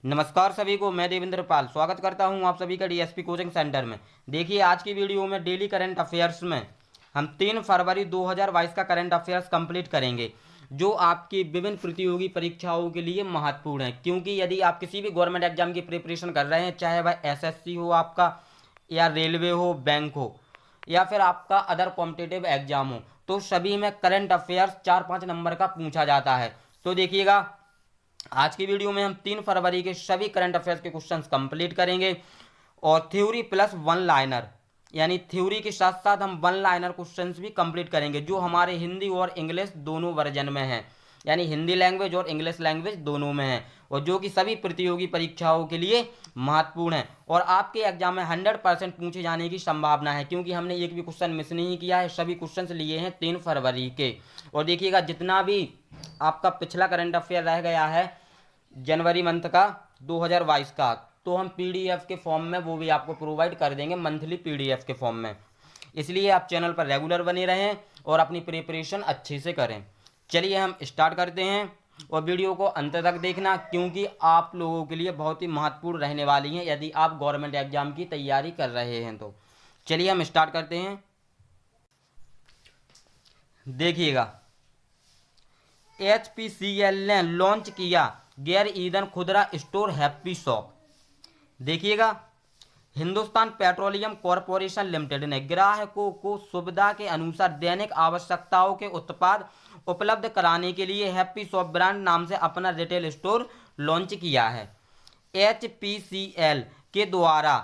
नमस्कार सभी को, मैं देवेंद्र पाल स्वागत करता हूं आप सभी का डीएसपी कोचिंग सेंटर में। देखिए, आज की वीडियो में डेली करंट अफेयर्स में हम 3 फरवरी 2022 का करंट अफेयर्स कंप्लीट करेंगे, जो आपकी विभिन्न प्रतियोगी परीक्षाओं के लिए महत्वपूर्ण है। क्योंकि यदि आप किसी भी गवर्नमेंट एग्जाम की प्रिपरेशन कर रहे हैं, चाहे वह एसएससी हो आपका, या रेलवे हो, बैंक हो, या फिर आपका अदर कॉम्पिटिटिव एग्जाम हो, तो सभी में करंट अफेयर्स 4-5 नंबर का पूछा जाता है। तो देखिएगा, आज की वीडियो में हम 3 फरवरी के सभी करंट अफेयर्स के क्वेश्चंस कंप्लीट करेंगे और थ्योरी प्लस वन लाइनर, यानी थ्योरी के साथ साथ हम वन लाइनर क्वेश्चंस भी कंप्लीट करेंगे, जो हमारे हिंदी और इंग्लिश दोनों वर्जन में हैं, यानी हिंदी लैंग्वेज और इंग्लिश लैंग्वेज दोनों में हैं, और जो कि सभी प्रतियोगी परीक्षाओं के लिए महत्वपूर्ण है और आपके एग्जाम में 100% पूछे जाने की संभावना है। क्योंकि हमने एक भी क्वेश्चन मिस नहीं किया है, सभी क्वेश्चंस लिए हैं 3 फरवरी के। और देखिएगा, जितना भी आपका पिछला करंट अफेयर रह गया है जनवरी मंथ का 2022 का, तो हम पीडीएफ के फॉर्म में वो भी आपको प्रोवाइड कर देंगे, मंथली पीडीएफ के फॉर्म में। इसलिए आप चैनल पर रेगुलर बने रहें और अपनी प्रिपरेशन अच्छे से करें। चलिए हम स्टार्ट करते हैं और वीडियो को अंत तक देखना, क्योंकि आप लोगों के लिए बहुत ही महत्वपूर्ण रहने वाली हैं यदि आप गवर्नमेंट एग्जाम की तैयारी कर रहे हैं तो। चलिए हम स्टार्ट करते हैं। देखिएगा, एचपीसीएल ने लॉन्च किया गैर ईंधन खुदरा स्टोर हैप्पी शॉप। देखिएगा, हिंदुस्तान पेट्रोलियम कॉरपोरेशन लिमिटेड ने ग्राहकों को सुविधा के अनुसार दैनिक आवश्यकताओं के उत्पाद उपलब्ध कराने के लिए हैप्पी शॉप ब्रांड नाम से अपना रिटेल स्टोर लॉन्च किया है। एचपीसीएल के द्वारा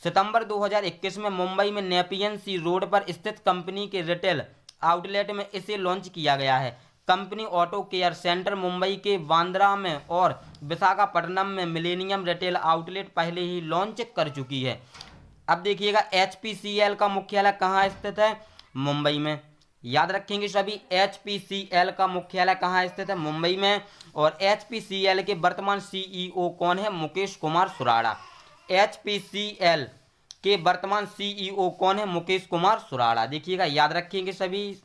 सितंबर 2021 में मुंबई में नेपियन सी रोड पर स्थित कंपनी के रिटेल आउटलेट में इसे लॉन्च किया गया है। Company auto care centre Mumbai के बांद्रा में और विशाखापट्टनम में मिलेनियम रिटेल आउटलेट पहले ही लॉन्च कर चुकी है। अब देखिएगा, एचपीसीएल का मुख्यालय कहाँ स्थित है? मुंबई में। याद रखेंगे सभी, एचपीसीएल का मुख्यालय कहाँ स्थित है? मुंबई में। और एचपीसीएल के वर्तमान सीईओ कौन है? मुकेश कुमार सुराड़ा। एचपीसीएल के वर्तमान सीईओ कौन है? मुकेश कुमार सुराड़ा। देखिएगा, याद रखेंगे सभी,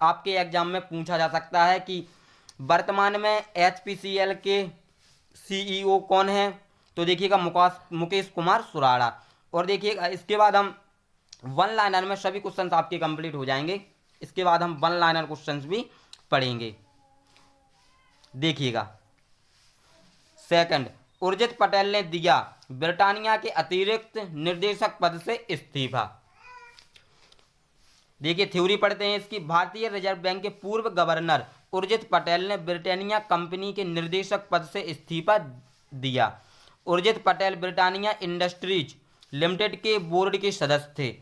आपके एग्जाम में पूछा जा सकता है कि वर्तमान में एचपीसीएल के सीईओ कौन है। तो देखिएगा, मुकेश कुमार सुराड़ा। और देखिएगा, इसके बाद हम वन लाइनर में सभी क्वेश्चंस आपके कंप्लीट हो जाएंगे। इसके बाद हम वन लाइनर क्वेश्चंस भी पढ़ेंगे। देखिएगा, सेकंड, उर्जित पटेल ने दिया ब्रिटानिया के अतिरिक्त निर्देशक पद से इस्तीफा। देखिए, थ्योरी पढ़ते हैं इसकी। भारतीय रिजर्व बैंक के पूर्व गवर्नर उर्जित पटेल ने ब्रिटानिया कंपनी के निर्देशक पद से इस्तीफा दिया। Urjit Patel Britannia industries limited के बोर्ड के सदस्य थे।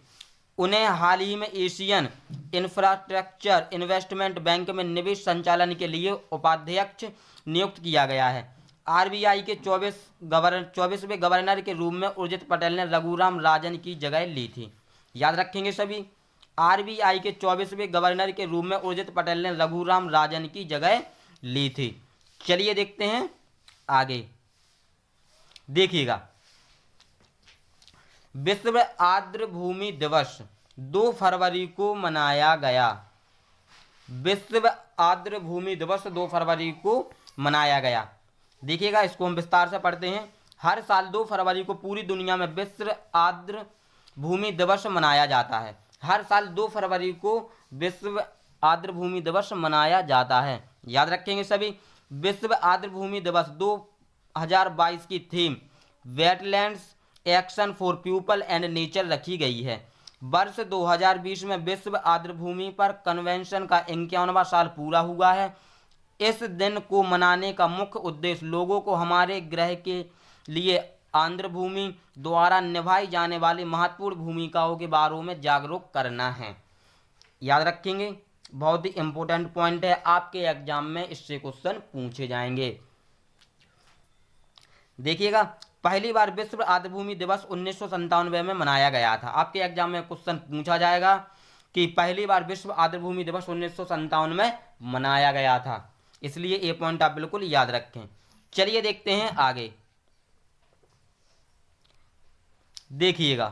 उन्हें हाल ही में एशियन इंफ्रास्ट्रक्चर इन्वेस्टमेंट बैंक में निवेश संचालन के लिए उपाध्यक्ष नियुक्त किया गया है। आरबीआई के 24वें गवर्नर के रूप में उर्जित पटेल ने रघुराम राजन की जगह ली थी। याद रखेंगे सभी, आरबीआई के 24वें गवर्नर के रूप में उर्जित पटेल ने रघुराम राजन की जगह ली थी। चलिए देखते हैं आगे। देखिएगा, विश्व आर्द्रभूमि दिवस 2 फरवरी को मनाया गया। विश्व आर्द्रभूमि दिवस 2 फरवरी को मनाया गया। देखिएगा, इसको हम विस्तार से पढ़ते हैं। हर साल 2 फरवरी को पूरी दुनिया में विश्व आर्द्रभूमि दिवस मनाया जाता है। हर साल 2 फरवरी को विश्व आर्द्रभूमि दिवस मनाया जाता है। याद रखेंगे सभी, विश्व आर्द्रभूमि दिवस 2022 की theme wetlands action for people and nature रखी गई है। वर्ष 2020 में विश्व आर्द्रभूमि पर कन्वेंशन का 51वां साल पूरा हुआ है। इस दिन को मनाने का मुख्य उद्देश्य लोगों को हमारे ग्रह के लिए आर्द्रभूमि द्वारा निभाई जाने वाली महत्वपूर्ण भूमिकाओं के बारे में जागरूक करना है। याद रखेंगे, बहुत ही इंपॉर्टेंट पॉइंट है, आपके एग्जाम में इससे क्वेश्चन पूछे जाएंगे। देखिएगा, पहली बार विश्व आर्द्रभूमि दिवस 1997 में मनाया गया था। आपके एग्जाम में क्वेश्चन पूछा जाएगा कि पहली बार विश्व आर्द्रभूमि दिवस 1997 में मनाया गया था, इसलिए ये पॉइंट आप बिल्कुल याद रखें। चलिए देखते हैं आगे। देखिएगा,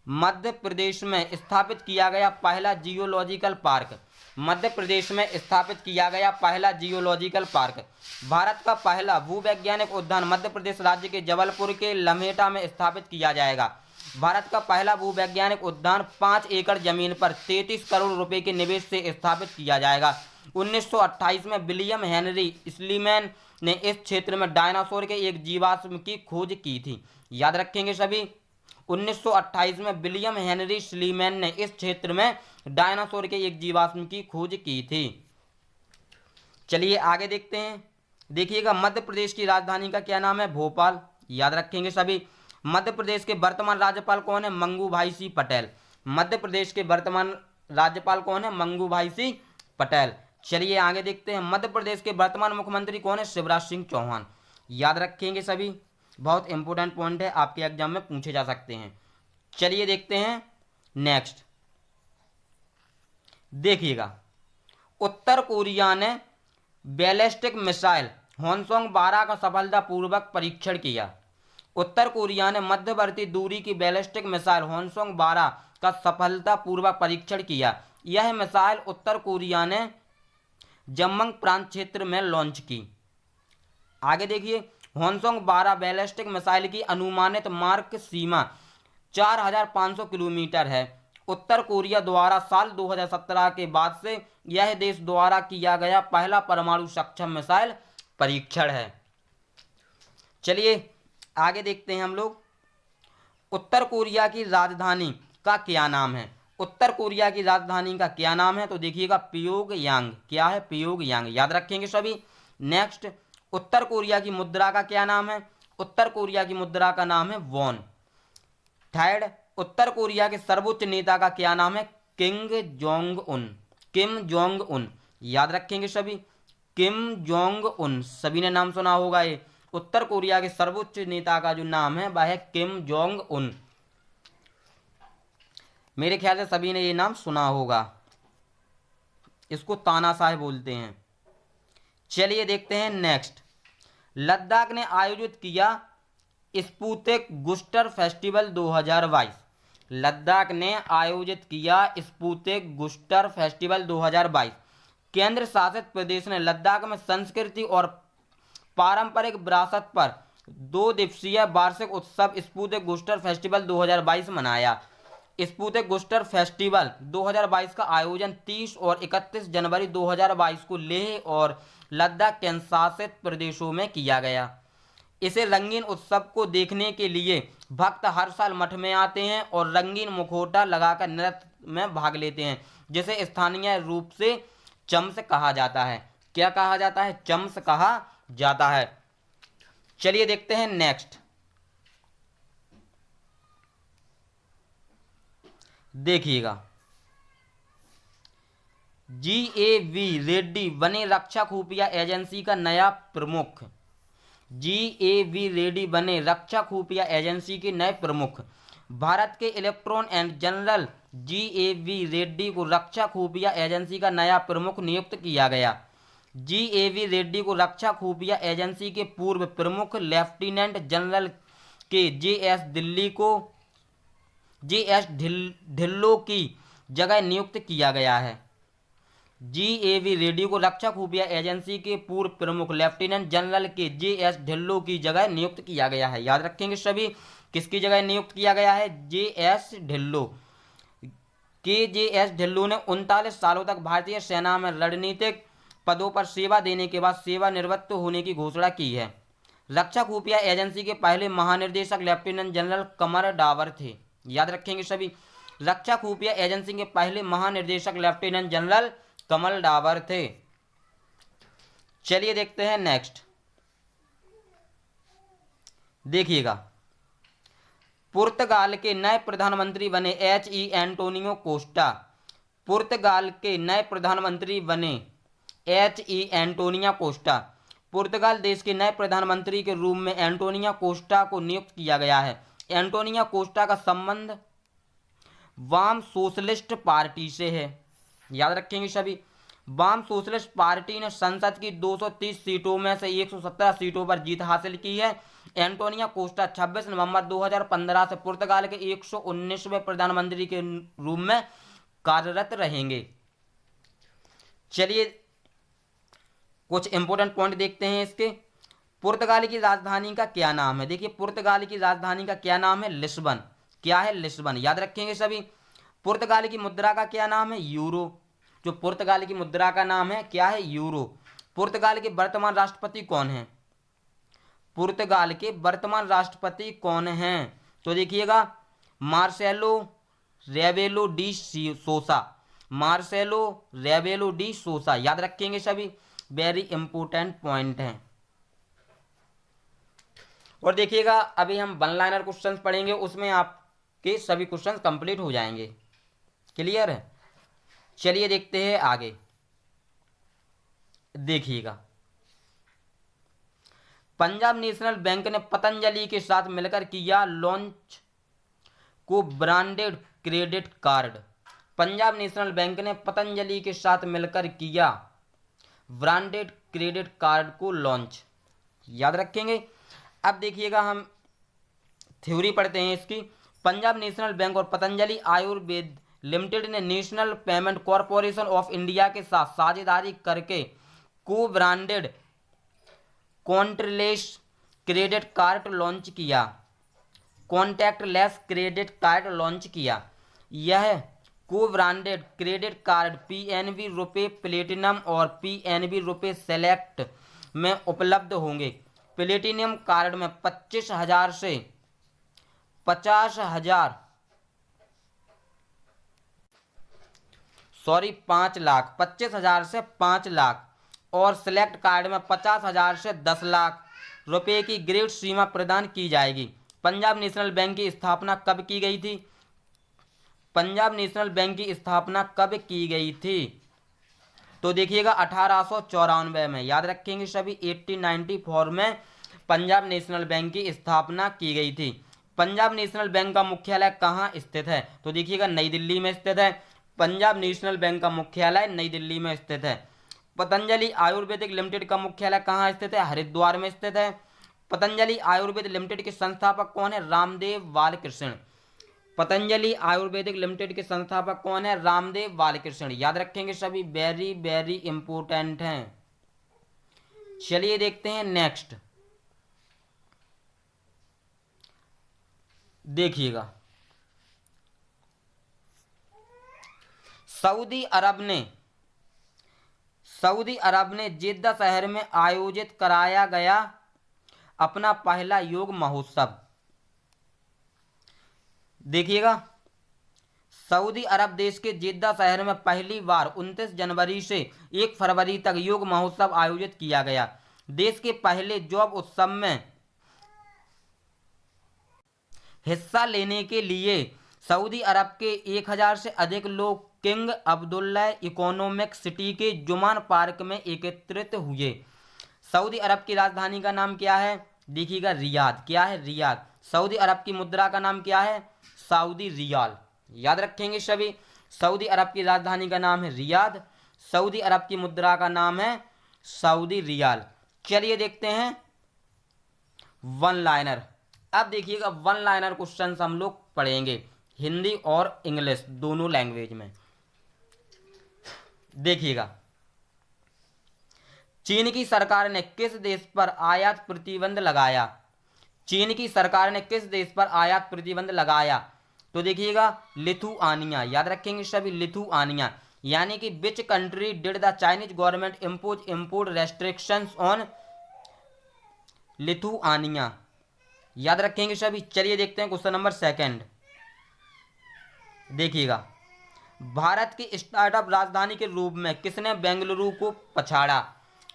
मध्य प्रदेश में स्थापित किया गया पहला जियोलॉजिकल पार्क मध्य प्रदेश में स्थापित किया गया पहला जियोलॉजिकल पार्क। भारत का पहला भूवैज्ञानिक उद्यान मध्य प्रदेश राज्य के जबलपुर के लम्हेटा में स्थापित किया जाएगा। भारत का पहला भूवैज्ञानिक उद्यान 5 एकड़ जमीन पर 33 करोड़ रुपए के निवेश से स्थापित किया जाएगा। 1928 में विलियम हेनरी स्लीमैन ने इस क्षेत्र में डायनासोर के एक जीवाश्म की खोज की थी। याद रखेंगे सभी, 1928 में विलियम हेनरी स्लीमैन ने इस क्षेत्र में डायनासोर के एक जीवाश्म की खोज की थी। चलिए आगे देखते हैं। देखिएगा, मध्य प्रदेश की राजधानी का क्या नाम है? भोपाल। याद रखेंगे सभी। मध्य प्रदेश के वर्तमान राज्यपाल कौन है? मंगू भाई सिंह पटेल। मध्य प्रदेश के वर्तमान राज्यपाल कौन है? मंगू भाई सिंह पटेल। चलिए आगे देखते हैं। मध्य प्रदेश के वर्तमान मुख्यमंत्री कौन है? शिवराज सिंह चौहान। याद रखेंगे सभी, बहुत इंपॉर्टेंट पॉइंट है, आपके एग्जाम में पूछे जा सकते हैं। चलिए देखते हैं नेक्स्ट। देखिएगा, उत्तर कोरिया ने बैलिस्टिक मिसाइल होनसोंग 12 का सफलतापूर्वक परीक्षण किया। उत्तर कोरिया ने मध्यवर्ती दूरी की बैलिस्टिक मिसाइल होनसोंग 12 का सफलतापूर्वक परीक्षण किया। यह मिसाइल उत्तर कोरिया ने जम्मंग प्रांत क्षेत्र में लॉन्च की। आगे देखिए, होनसोंग 12 बैलिस्टिक मिसाइल की अनुमानित मार्क सीमा 4500 किलोमीटर है। उत्तर कोरिया द्वारा साल 2017 के बाद से यह देश द्वारा किया गया पहला परमाणु सक्षम मिसाइल परीक्षण है। चलिए आगे देखते हैं हम लोग। उत्तर कोरिया की राजधानी का क्या नाम है? उत्तर कोरिया की राजधानी का क्या नाम है? तो देखिएगा, प्योंगयांग। क्या है? प्योंगयांग। याद रखेंगे सभी। नेक्स्ट, उत्तर कोरिया की मुद्रा का क्या नाम है? उत्तर कोरिया की मुद्रा का नाम है वॉन। थर्ड, उत्तर कोरिया के सर्वोच्च नेता का क्या नाम है? Kim Jong Un. Kim Jong Un. याद रखेंगे सभी, किम जोंग उन। सभी ने नाम सुना होगा। ये उत्तर कोरिया के सर्वोच्च नेता का जो नाम है वह है किम जोंग उन। मेरे ख्याल से सभी ने ये नाम सुना होगा। इसको तानाशाह बोलते हैं। चलिए देखते हैं नेक्स्ट। लद्दाख ने आयोजित किया स्पुतनिक बूस्टर फेस्टिवल 2022। लद्दाख ने आयोजित किया स्पुतनिक बूस्टर फेस्टिवल 2022। केंद्र शासित प्रदेश ने लद्दाख में संस्कृति और पारंपरिक विरासत पर 2 दिवसीय वार्षिक उत्सव स्पुतनिक बूस्टर फेस्टिवल 2022 मनाया। स्पुतनिक बूस्टर फेस्टिवल 2022 का आयोजन 30 और 31 जनवरी 2022 को लेह और लद्दाख केंद्रशासित प्रदेशों में किया गया। इसे रंगीन उत्सव को देखने के लिए भक्त हर साल मठ में आते हैं और रंगीन मुखौटा लगाकर नृत्य में भाग लेते हैं, जिसे स्थानीय रूप से चम्स कहा जाता है। क्या कहा जाता है? चम्स कहा जाता है। चलिए देखते हैं नेक्स्ट। देखिएगा, GAV रेड्डी बने रक्षा खुफिया एजेंसी का नया प्रमुख। GAV रेड्डी बने रक्षा खुफिया एजेंसी के नए प्रमुख। भारत के electron and general GAV Reddy को रक्षा खुफिया एजेंसी का नया प्रमुख नियुक्त किया गया। GAV रेड्डी को रक्षा खुफिया एजेंसी के पूर्व प्रमुख लेफ्टिनेंट जनरल के JS ढिल्लों की जगह नियुक्त किया गया है। GAV रेड्डी को रक्षा खुफिया एजेंसी के पूर्व प्रमुख लेफ्टिनेंट जनरल के JS ढिल्लों की जगह नियुक्त किया गया है। याद रखेंगे सभी, किसकी जगह नियुक्त किया गया है? JS ढिल्लों। JS ढिल्लों ने 39 सालों तक भारतीय सेना में रणनीतिक पदों पर सेवा देने के बाद सेवानिवृत्त होने की घोषणा की है। रक्षा खुफिया एजेंसी के पहले महानिदेशक लेफ्टिनेंट जनरल कमर डावर थे। याद रखेंगे सभी, रक्षा खुफिया एजेंसी के पहले महानिदेशक लेफ्टिनेंट जनरल कमल डावर थे। चलिए देखते हैं नेक्स्ट। देखिएगा, पुर्तगाल के नए प्रधानमंत्री बने HE एंटोनियो कोस्टा। पुर्तगाल के नए प्रधानमंत्री बने HE एंटोनियो कोस्टा। पुर्तगाल देश के नए प्रधानमंत्री के रूप में एंटोनियो कोस्टा को नियुक्त किया गया है। एंटोनियो कोस्टा का संबंध वाम सोशलिस्ट पार्टी से है। याद रखेंगे सभी, वाम सोशलिस्ट पार्टी ने संसद की 230 सीटों में से 117 सीटों पर जीत हासिल की है। एंटोनियो कोस्टा 26 नवंबर 2015 से पुर्तगाल के 119वें प्रधानमंत्री के रूप में कार्यरत रहेंगे। चलिए कुछ इंपॉर्टेंट पॉइंट देखते हैं इसके। पुर्तगाल की राजधानी का क्या नाम है? देखिए पुर्तगाल की राजधानी का क्या नाम है? लिस्बन। क्या है? लिस्बन। याद रखेंगे सभी। पुर्तगाल की मुद्रा का क्या नाम है? यूरो। जो पुर्तगाल की मुद्रा का नाम है क्या है? यूरो। पुर्तगाल के वर्तमान राष्ट्रपति कौन है? पुर्तगाल के वर्तमान राष्ट्रपति कौन हैं? तो देखिएगा Marcelo Rebelo de Sousa. Marcelo Rebelo de Sousa. याद रखेंगे सभी, वेरी इंपॉर्टेंट पॉइंट हैं। और देखिएगा अभी हम वन लाइनर क्वेश्चंस पढ़ेंगे, उसमें आपके सभी क्वेश्चंस कंप्लीट हो जाएंगे। क्लियर है? चलिए देखते हैं आगे। देखिएगा पंजाब नेशनल बैंक ने पतंजलि के साथ मिलकर किया लॉन्च को branded credit card. Punjab National bank ने पतंजलि के साथ मिलकर किया ब्रांडेड क्रेडिट कार्ड को लॉन्च। याद रखेंगे। अब देखिएगा हम थ्योरी पढ़ते हैं इसकी। पंजाब नेशनल बैंक और पतंजलि आयुर्वेद लिमिटेड ने national payment corporation of India के साथ साझेदारी करके को branded contactless credit card launch किया। कॉन्टैक्टलेस क्रेडिट कार्ड लॉन्च किया। यह को ब्रांडेड क्रेडिट कार्ड पीएनबी रुपए प्लेटिनम और पीएनबी रुपए सेलेक्ट में उपलब्ध होंगे। प्लेटिनम कार्ड में 25,000 से 50,000 5 लाख 25,000 से 5 लाख और सिलेक्ट कार्ड में 50,000 से 10 लाख रुपए की ग्रेड सीमा प्रदान की जाएगी। पंजाब नेशनल बैंक की स्थापना कब की गई थी? पंजाब नेशनल बैंक की स्थापना कब की गई थी? तो देखिएगा 1894 में। याद रखेंगे सभी, 1894 में पंजाब नेशनल बैंक की स्थापना की गई थी। पंजाब नेशनल बैंक का मुख्यालय कहाँ स्थित है? तो देखिएगा नई दिल्ली में स्थित है। पंजाब नेशनल बैंक का मुख्यालय नई दिल्ली में स्थित है। पतंजलि आयुर्वेदिक लिमिटेड का मुख्यालय कहाँ स्थित है? हरिद्वार में स्थित है। पतंजलि आयुर्वेद लिमिटेड के संस्थापक कौन है? रामदेव बालकृष्ण। पतंजलि आयुर्वेदिक लिमिटेड के संस्थापक कौन है? रामदेव बालकृष्ण। याद रखेंगे सभी, वेरी वेरी इंपोर्टेंट हैं। चलिए देखते हैं नेक्स्ट। देखिएगा सऊदी अरब ने जिद्दा शहर में आयोजित कराया गया अपना पहला योग महोत्सव। देखिएगा सऊदी अरब देश के जिद्दा शहर में पहली बार 29 जनवरी से 1 फरवरी तक योग महोत्सव आयोजित किया गया। देश के पहले योग उत्सव में हिस्सा लेने के लिए सऊदी अरब के 1000 से अधिक लोग किंग अब्दुल्ला इकोनॉमिक सिटी के जुमान पार्क में एकत्रित हुए। सऊदी अरब की राजधानी का नाम क्या है? देखिएगा रियाद। क्या है? रियाद। सऊदी अरब की मुद्रा का नाम क्या है? Saudi riyal. याद रखेंगे सभी, सऊदी अरब की राजधानी का नाम है रियाद, सऊदी अरब की मुद्रा का नाम है सऊदी रियाल। चलिए देखते हैं वन लाइनर। अब देखिएगा वन लाइनर क्वेश्चन हम लोग पढ़ेंगे हिंदी और इंग्लिश दोनों लैंग्वेज में। देखिएगा चीन की सरकार ने किस देश पर आयात प्रतिबंध लगाया? चीन की सरकार ने किस देश पर आयात प्रतिबंध लगाया? तो देखिएगा लिथुआनिया। याद रखेंगे सभी, लिथुआनिया। यानी कि which country did the Chinese government impose import restrictions on Lithuania. याद रखेंगे सभी। चलिए देखते हैं क्वेश्चन नंबर 2। देखिएगा भारत की स्टार्टअप राजधानी के रूप में किसने बेंगलुरु को पछाड़ा?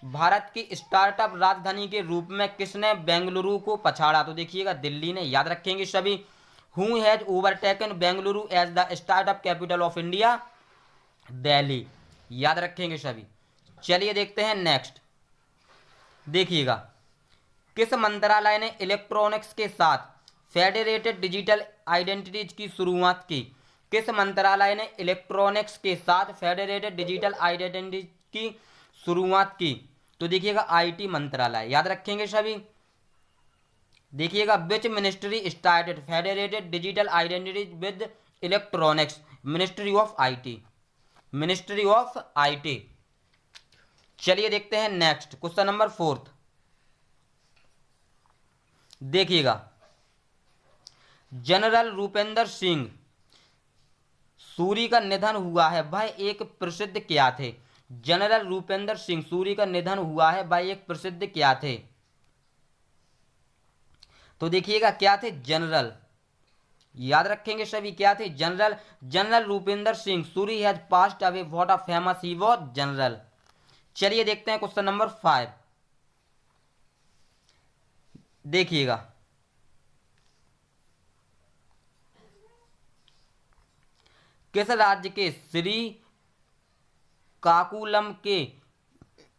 भारत की स्टार्टअप राजधानी के रूप में किसने बेंगलुरु को पछाड़ा? तो देखिएगा दिल्ली ने। याद रखेंगे सभी। Who has overtaken Bengaluru as the startup capital of India? Delhi. याद रखेंगे सभी। चलिए देखते हैं नेक्स्ट। देखिएगा किस मंत्रालय ने इलेक्ट्रॉनिक्स के साथ फेडरेटेड डिजिटल आइडेंटिटीज की शुरुआत की? किस मंत्रालय ने इलेक्ट्रॉनिक्स के साथ फेडरेटेड डिजिटल आइडेंटिटीज की शुरुआत की? तो देखिएगा आईटी मंत्रालय। याद रखेंगे सभी। देखिएगा which ministry started federated digital identities with electronics? Ministry of IT. Ministry of IT. चलिए देखते हैं नेक्स्ट क्वेश्चन नंबर 4। देखिएगा, जनरल रूपेंद्र सिंह सूरी का निधन हुआ है, वह एक प्रसिद्ध क्या थे? जनरल रूपेंद्र सिंह सूरी का निधन हुआ है, वह एक प्रसिद्ध क्या थे? तो देखिएगा क्या थे? जनरल। याद रखेंगे सभी, क्या थे? General. General Rupendra Singh Suri has passed away, what a famous he was general. चलिए देखते हैं क्वेश्चन नंबर 5। देखिएगा, किस राज्य के श्री काकुलम के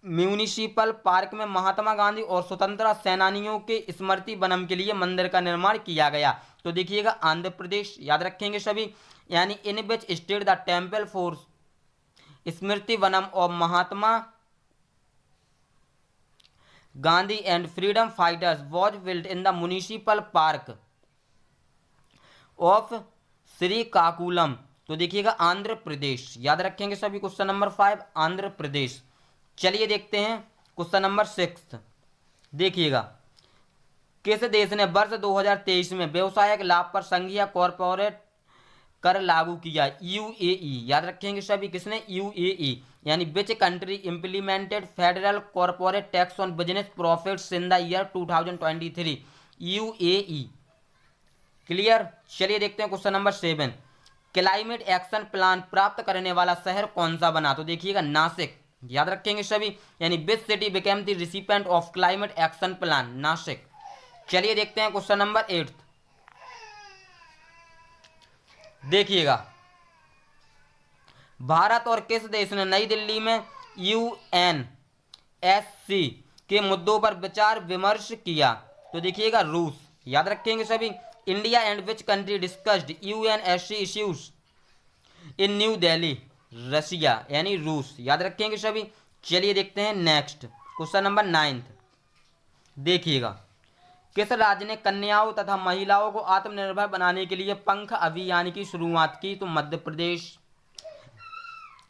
म्यूनिसिपल पार्क में महात्मा गांधी और स्वतंत्रता सेनानियों के स्मृति वनम के लिए मंदिर का निर्माण किया गया? तो देखिएगा आंध्र प्रदेश। याद रखेंगे सभी, यानी in which state the temple for Smriti Vanam of Mahatma Gandhi and freedom fighters was built in the municipal park of Srikakulam. तो देखिएगा आंध्र प्रदेश। याद रखेंगे सभी, क्वेश्चन नंबर 5 आंध्र प्रदेश। चलिए देखते हैं क्वेश्चन नंबर 6। देखिएगा, किस देश ने वर्ष 2023 में व्यवसायिक लाभ पर संघीय कॉरपोरेट कर लागू किया? यूएई। याद रखेंगे सभी, किसने? यूएई। यानी which country implemented federal corporate tax on business profits in the year 2023? UAE. Clear. चलिए देखते हैं question number 7। Climate action plan प्राप्त करने वाला शहर कौन सा बना? तो देखिएगा नासिक। याद रखेंगे सभी, यानी which city became the recipient of climate action plan? Nashik. चलिए देखते हैं क्वेश्चन नंबर 8। देखिएगा, भारत और किस देश ने नई दिल्ली में यूएनएससी के मुद्दों पर विचार विमर्श किया? तो देखिएगा रूस। याद रखेंगे सभी, India and which country discussed UNSC issues in new Delhi? Russia, यानी रूस। याद रखेंगे सभी। चलिए देखते हैं नेक्स्ट क्वेश्चन नंबर 9। देखिएगा, किस राज्य ने कन्याओं तथा महिलाओं को आत्मनिर्भर बनाने के लिए पंख अभियान की शुरुआत की? तो मध्य प्रदेश।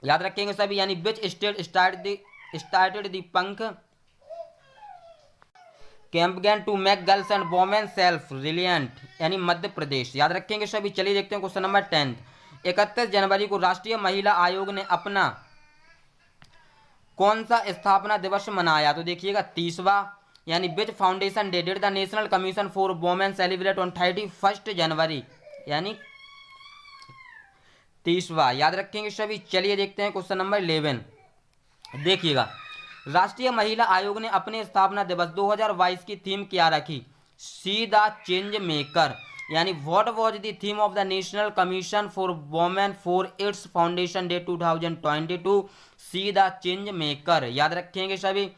याद रखेंगे सभी, यानी which state started the Pankh campaign to make girls and women self reliant? यानी मध्य प्रदेश। याद रखेंगे सभी। चलिए देखते हैं क्वेश्चन नंबर 10। 31 जनवरी को राष्ट्रीय महिला आयोग ने अपना कौन सा स्थापना दिवस मनाया? तो देखिएगा 30वां। यानी which foundation day did the national commission for women celebrate on 31 January? यानी 30वां। याद रखेंगे सभी। चलिए देखते हैं क्वेश्चन नंबर 11। देखिएगा, राष्ट्रीय महिला आयोग ने अपने स्थापना दिवस 2022 की थीम क्या रखी? See the change maker. यानी what was the theme of the national commission for women for its foundation day 2022? See the change maker. याद रखेंगे सभी।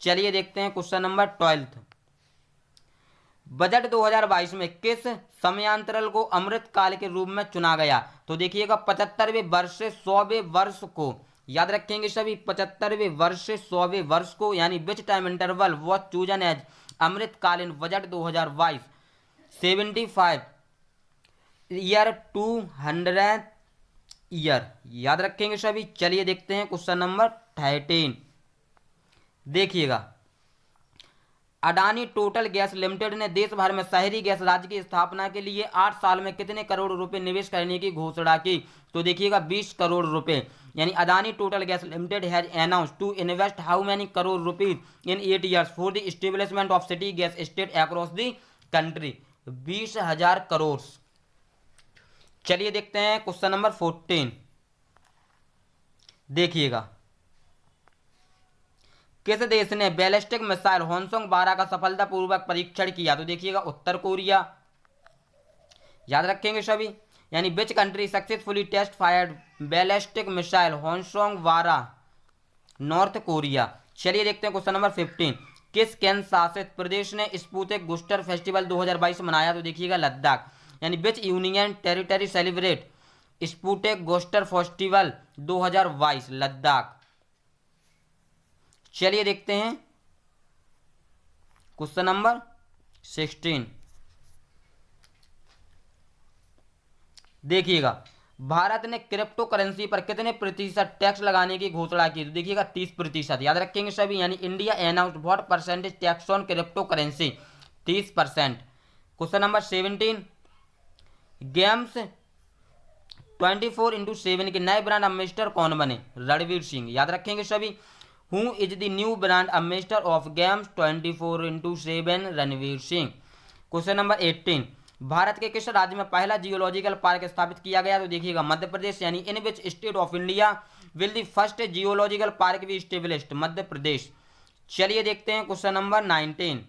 चलिए देखते हैं क्वेश्चन नंबर 12। बजट 2022 में किस समयांतरल को अमृत काल के रूप में चुना गया? तो देखिएगा 75वें वर्ष से 100वें वर्ष को। याद रखेंगे सभी, 75वें वर्ष से 100वें वर्ष को, यानी which time interval was chosen as अमृतकालीन बजट 2022? 75 year 200 year. याद रखेंगे सभी। चलिए देखते हैं क्वेश्चन नंबर 13। देखिएगा, अडानी टोटल गैस लिमिटेड ने देश भर में शहरी गैस राज्य की स्थापना के लिए 8 साल में कितने करोड़ रुपए निवेश करने की घोषणा की? तो देखिएगा 20 करोड़ रुपए। यानी Adani total gas limited has announced to invest how many crore rupees in 8 years for the establishment of city gas state across the country? 20,000 crore. चलिए देखते हैं क्वेश्चन नंबर 14। देखिएगा, किस देश ने बैलिस्टिक मिसाइल होनसोंग 12 का सफलतापूर्वक परीक्षण किया? तो देखिएगा उत्तर कोरिया। याद रखेंगे सभी, यानी which country successfully test fired ballistic missile Hwasong 12? North Korea. चलिए देखते हैं क्वेश्चन नंबर 15। किस केंद्र शासित प्रदेश ने स्पुतनिक बूस्टर फेस्टिवल 2022 मनाया? तो देखिएगा लद्दाख। यानी विच union territory celebrate Sputnik booster festival 2022? Ladakh. चलिए देखते हैं क्वेश्चन नंबर 16। देखिएगा, भारत ने क्रिप्टो करेंसी पर कितने प्रतिशत टैक्स लगाने की घोषणा की? तो देखिएगा 30%, याद रखेंगे सभी। यानी India announced what percentage tax on crypto currency? 30%। Question number 17, games 24/7 के नए ब्रांड अम्बेसडर कौन बने? रणवीर सिंह, याद रखेंगे सभी। Who is the new brand ambassador of games 24/7? Ranveer Singh. Question number 18, Bharat के किस राज्य में पहला जियोलॉजिकल पार्क स्थापित किया गया? तो देखिएगा मध्य प्रदेश। यानी in which state of India will the first geological park be established? Madhya Pradesh. चलिए देखते हैं क्वेश्चन नंबर 19।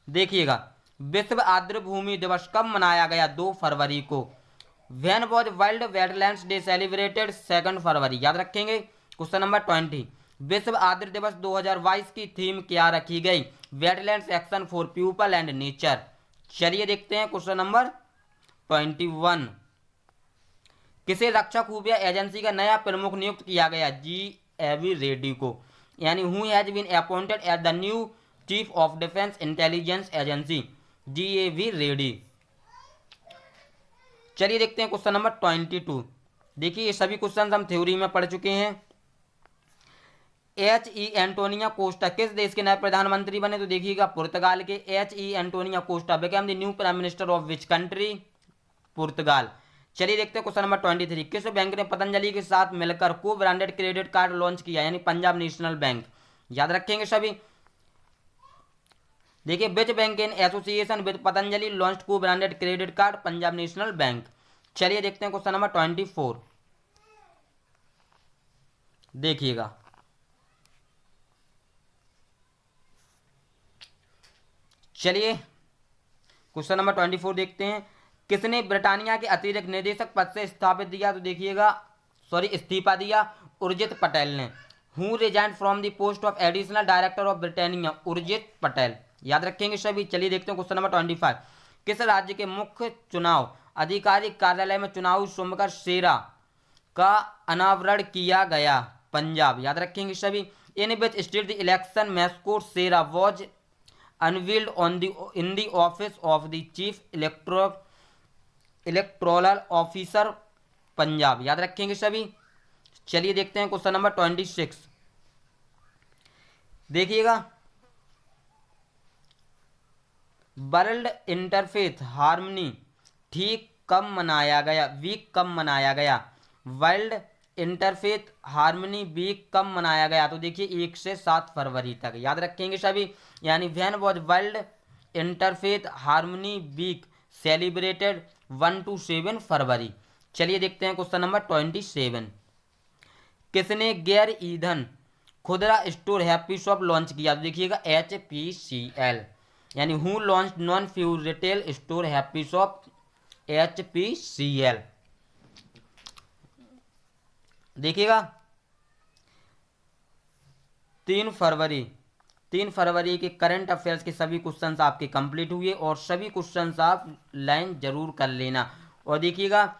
देखिएगा, विश्व आर्द्रभूमि दिवस कब मनाया गया? 2 फरवरी को। When was world wetlands day celebrated? 2 फरवरी, याद रखेंगे। क्वेश्चन नंबर 20, विश्व आर्द्र दिवस 2022 की थीम क्या रखी गई? Wetlands action for people and nature. चलिए देखते हैं क्वेश्चन नंबर 21, किसे रक्षा खुफिया एजेंसी का नया प्रमुख नियुक्त किया गया? जी.ए.वी. रेड्डी को। यानी who has been appointed as the new chief of defence intelligence agency? G A V. Reddy. चलिए देखते हैं क्वेश्चन नंबर 22। देखिए ये सभी क्वेश्चन हम थ्योरी में पढ़ चुके हैं। H.E. एंटोनियो कोस्टा किस देश के नए प्रधानमंत्री बने? तो देखिएगा पुर्तगाल के। H.E. Antonio Costa became the new prime minister of which country? पुर्तगाल। चलिए देखते हैं क्वेश्चन नंबर 23, किस बैंक ने पतंजलि के साथ मिलकर को ब्रांडेड क्रेडिट कार्ड लॉन्च किया? यानी पंजाब नेशनल बैंक, याद रखेंगे सभी। देखिए, which bank in association with Patanjali launched co branded credit card? Punjab National Bank. चलिए देखते हैं क्वेश्चन नंबर 24। देखिएगा, चलिए क्वेश्चन नंबर 24 देखते हैं, किसने ब्रिटानिया के अतिरिक्त निदेशक पद से इस्तीफा दिया? उर्जित पटेल ने। Who resign from the post of additional director of Britannia? Urjit Patel, याद रखेंगे सभी। चलिए देखते हैं क्वेश्चन नंबर 25, किस राज्य के मुख्य चुनाव आधिकारिक कार्यालय में चुनावी शुभकर सेरा का अनावरण किया गया? पंजाब, याद रखेंगे सभी। In which state the election mascot Shera was unveiled in the office of the chief electoral officer? Punjab, याद रखेंगे सभी। चलिए देखते हैं क्वेश्चन नंबर 26। देखिएगा, वर्ल्ड इंटरफेथ हार्मनी ठीक कब मनाया गया? वीक कब मनाया गया? वर्ल्ड इंटरफेथ हार्मनी वीक कब मनाया गया? तो देखिए 1 से 7 फरवरी तक, याद रखेंगे सभी। यानी when was world interfaith harmony week celebrated? 1 to 7 फरवरी। चलिए देखते हैं क्वेश्चन नंबर 27, किसने गैर ईंधन खुदरा स्टोर हैप्पी शॉप लॉन्च किया? तो देखिएगा HPCL। यानी who launch non fuel retail store happy shop? HPCL। देखिएगा 3 फरवरी के करंट अफेयर्स के सभी क्वेश्चंस आपके कंप्लीट हुए और सभी क्वेश्चंस आप लाइन जरूर कर लेना। और देखिएगा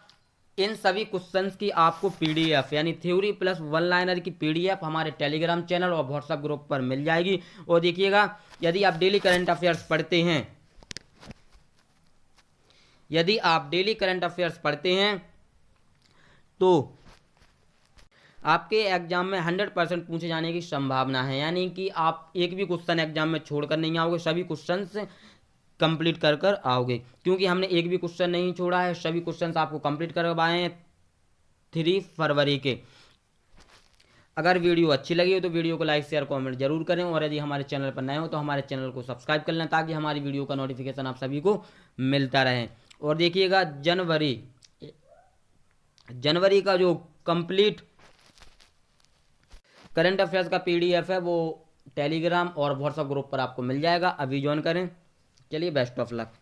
इन सभी क्वेश्चंस की आपको PDF यानी थ्योरी प्लस वन लाइनर की PDF हमारे टेलीग्राम चैनल और व्हाट्सएप ग्रुप पर मिल जाएगी। और देखिएगा यदि आप डेली करंट अफेयर्स पढ़ते हैं तो आपके एग्जाम में 100% पूछे जाने की संभावना है। यानी कि आप एक भी क्वेश्चन एग्जाम में छोड़कर नहीं आओगे, सभी क्वेश्चंस कंप्लीट कर आओगे, क्योंकि हमने एक भी क्वेश्चन नहीं छोड़ा है। सभी क्वेश्चंस आपको कंप्लीट करवाए हैं 3 फरवरी के। अगर वीडियो अच्छी लगी हो तो वीडियो को लाइक शेयर कमेंट जरूर करें, और यदि हमारे चैनल पर नए हो तो हमारे चैनल को सब्सक्राइब कर लें ताकि हमारी वीडियो का नोटिफिकेशन आप सभी को मिलता रहे। और देखिएगा जनवरी का जो कंप्लीट करंट अफेयर्स का PDF है वो टेलीग्राम और व्हाट्सएप ग्रुप पर आपको मिल जाएगा, अभी ज्वाइन करें। चलिए बेस्ट ऑफ लक।